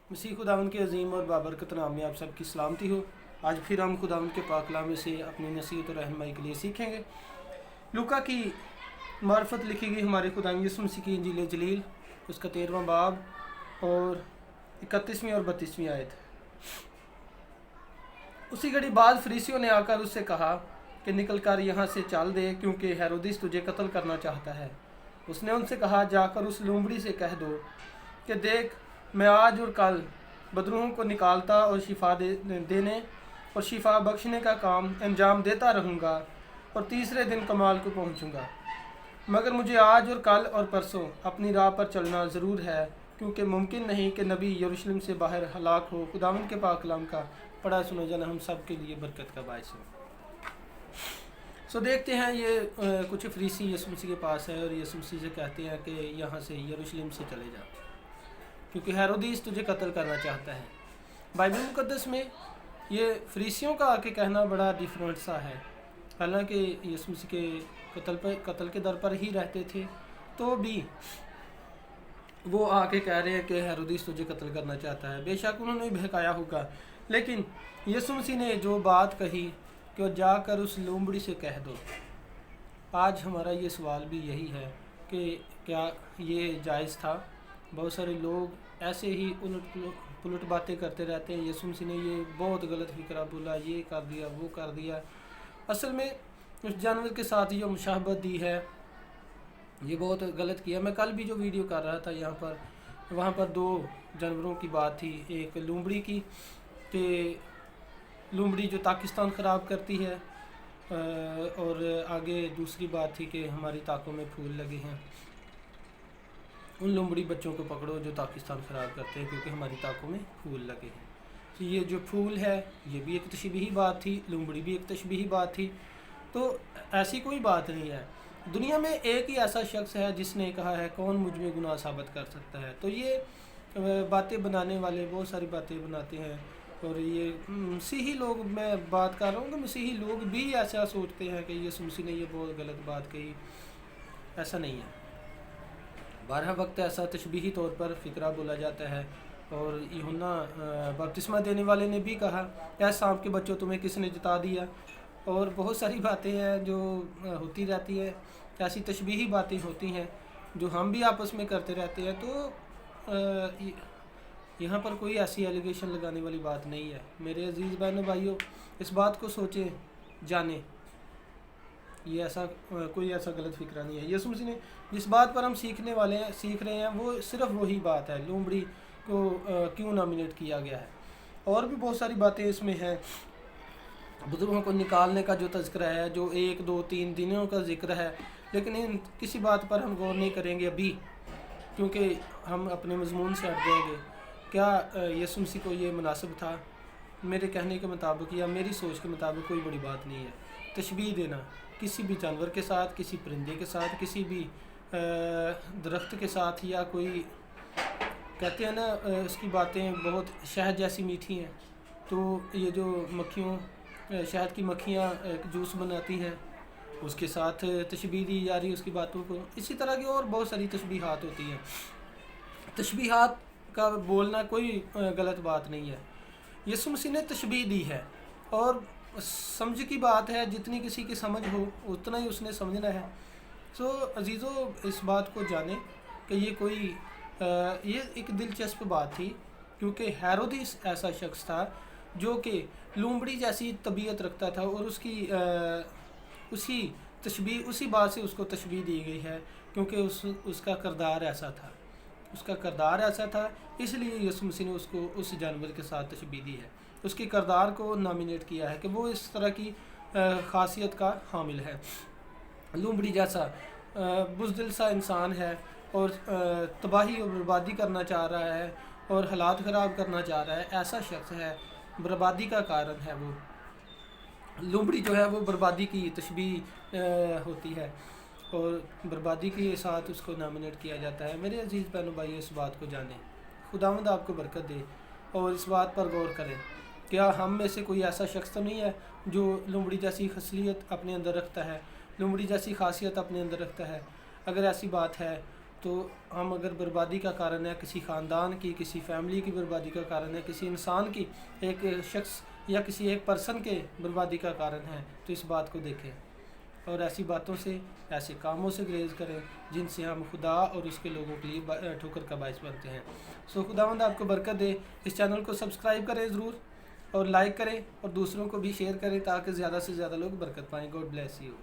मसीह खुदावंद के अजीम और बाबरकत नाम में आप सबकी सलामती हो। आज फिर हम खुदावंद के पाक कलाम में से अपनी नसीहत और रहनुमाई के लिए सीखेंगे। लूका की मार्फत लिखी गई हमारे खुदावंद यीशु मसीह की इंजील जलील, उसका 13वां बाब और 31वीं और 32वीं आयत। उसी घड़ी बाद फरीसियों ने आकर उससे कहा कि निकल कर यहाँ से चल दे, क्योंकि हेरोदिस तुझे कत्ल करना चाहता है। उसने उनसे कहा, जाकर उस लूमड़ी से कह दो कि देख, मैं आज और कल बदरूहों को निकालता और शिफा देने और शिफा बख्शने का काम अंजाम देता रहूँगा और तीसरे दिन कमाल को पहुँचूँगा। मगर मुझे आज और कल और परसों अपनी राह पर चलना ज़रूर है, क्योंकि मुमकिन नहीं कि नबी यरूशलेम से बाहर हलाक हो। खुदावंद के पाक कलाम का पढ़ा सुना जाना हम सब के लिए बरकत का बायस हो। सो देखते हैं, ये कुछ फरीसी यीशु मसीह के पास है और यीशु मसीह से कहते हैं कि यहाँ से यरूशलेम से चले जा, क्योंकि हेरोदिस तुझे कत्ल करना चाहता है। बाइबल मुकद्दस में ये फरीसियों का आके कहना बड़ा डिफरेंट सा है। हालांकि यीशु मसीह के कत्ल के दर पर ही रहते थे, तो भी वो आके कह रहे हैं कि हेरोदिस तुझे कत्ल करना चाहता है। बेशक उन्होंने बहकाया होगा, लेकिन यीशु मसीह ने जो बात कही कि जाकर उस लोमड़ी से कह दो। आज हमारा ये सवाल भी यही है कि क्या ये जायज़ था? बहुत सारे लोग ऐसे ही उलट पुलट बातें करते रहते हैं। यीशु मसीह ने ये बहुत गलत फिक्रा बोला, ये कर दिया, वो कर दिया। असल में उस जानवर के साथ जो मुशाहबत दी है, ये बहुत गलत किया। मैं कल भी जो वीडियो कर रहा था यहाँ पर, वहाँ पर दो जानवरों की बात थी। एक लूमड़ी की कि लूमड़ी जो पाकिस्तान ख़राब करती है, और आगे दूसरी बात थी कि हमारी ताकों में फूल लगे हैं। उन लूमड़ी बच्चों को पकड़ो जो पाकिस्तान ख़राब करते हैं, क्योंकि हमारी ताकों में फूल लगे हैं। तो ये जो फूल है, ये भी एक तशबीही बात थी, लूमड़ी भी एक तशबीही बात थी। तो ऐसी कोई बात नहीं है। दुनिया में एक ही ऐसा शख्स है जिसने कहा है, कौन मुझ में गुनाह साबित कर सकता है। तो ये बातें बनाने वाले बहुत सारी बातें बनाते हैं, और ये मसीही लोग, मैं बात कर रहा हूँ कि मसीही लोग भी ऐसा सोचते हैं कि यीशु मसीह ने ये बहुत गलत बात कही। ऐसा नहीं है। 12 वक्त ऐसा तशबीही तौर पर फ़िक्रा बोला जाता है। और यूहन्ना बपतिस्मा देने वाले ने भी कहा, ऐ सांप के बच्चों, तुम्हें किसने जिता दिया। और बहुत सारी बातें हैं जो होती रहती है, ऐसी तशबीही बातें होती हैं जो हम भी आपस में करते रहते हैं। तो यहाँ पर कोई ऐसी एलिगेशन लगाने वाली बात नहीं है। मेरे अजीज़ बहनों भाइयों, इस बात को सोचें, जानें, ये ऐसा कोई ऐसा गलत फिक्रा नहीं है। यीशु मसीह ने जिस बात पर हम सीख रहे हैं, वो सिर्फ वही बात है। लूमड़ी को क्यों नॉमिनेट किया गया है, और भी बहुत सारी बातें इसमें हैं। बुजुर्गों को निकालने का जो तज़किरा है, जो 1, 2, 3 दिनों का जिक्र है, लेकिन इन किसी बात पर हम गौर नहीं करेंगे अभी, क्योंकि हम अपने मजमून से हट जाएंगे। क्या यीशु मसीह को ये मुनासिब था? मेरे कहने के मुताबिक या मेरी सोच के मुताबिक कोई बड़ी बात नहीं है। तशबीह देना किसी भी जानवर के साथ, किसी परिंदे के साथ, किसी भी दरख्त के साथ, या कोई कहते हैं ना उसकी बातें बहुत शहद जैसी मीठी हैं, तो ये जो शहद की मक्खियाँ जूस बनाती हैं, उसके साथ तशबीह दी जा रही है उसकी बातों को। इसी तरह की और बहुत सारी तशबीहात होती हैं। तशबीहात का बोलना कोई गलत बात नहीं है। यीशु मसीह ने तशबीह दी है, और समझ की बात है, जितनी किसी की समझ हो उतना ही उसने समझना है। सो अजीज़ों, इस बात को जानें कि ये एक दिलचस्प बात थी, क्योंकि हेरोदिस ऐसा शख्स था जो कि लूमड़ी जैसी तबीयत रखता था, और उसी बात से उसको तशबीह दी गई है, क्योंकि उसका किरदार ऐसा था। इसलिए यीशु मसीह ने उसको उस जानवर के साथ तशबीह दी है, उसके किरदार को नॉमिनेट किया है कि वो इस तरह की खासियत का हामिल है। लूमड़ी जैसा बुज़दिल सा इंसान है, और तबाही और बर्बादी करना चाह रहा है, और हालात ख़राब करना चाह रहा है। ऐसा शख्स है, बर्बादी का कारण है। वो लूमड़ी जो है वो बर्बादी की तशबीह होती है, और बर्बादी के साथ उसको नॉमिनेट किया जाता है। मेरे अजीज़ बहनों भाइयों, इस बात को जानें। खुदावंद आपको बरकत दे, और इस बात पर गौर करें, क्या हम में से कोई ऐसा शख्स तो नहीं है जो लूमड़ी जैसी खसलियत अपने अंदर रखता है, लूमड़ी जैसी खासियत अपने अंदर रखता है? अगर ऐसी बात है تو ہم اگر بربادی کا کارن ہے کسی خاندان کی، کسی فیملی کی بربادی کا کارن ہے، کسی انسان کی، ایک شخص یا کسی ایک پرسن کے بربادی کا کارن ہے، تو اس بات کو دیکھیں اور ایسی باتوں سے، ایسے کاموں سے گریز کریں جن سے ہم خدا اور اس کے لوگوں کے لیے ٹھوکر کا باعث بنتے ہیں۔ خداوند آپ کو برکت دے۔ اس چینل کو سبسکرائب کریں ضرور، اور لائک کریں اور دوسروں کو بھی شیئر کریں تاکہ زیادہ سے زیادہ لوگ برکت پائیں۔ God bless you.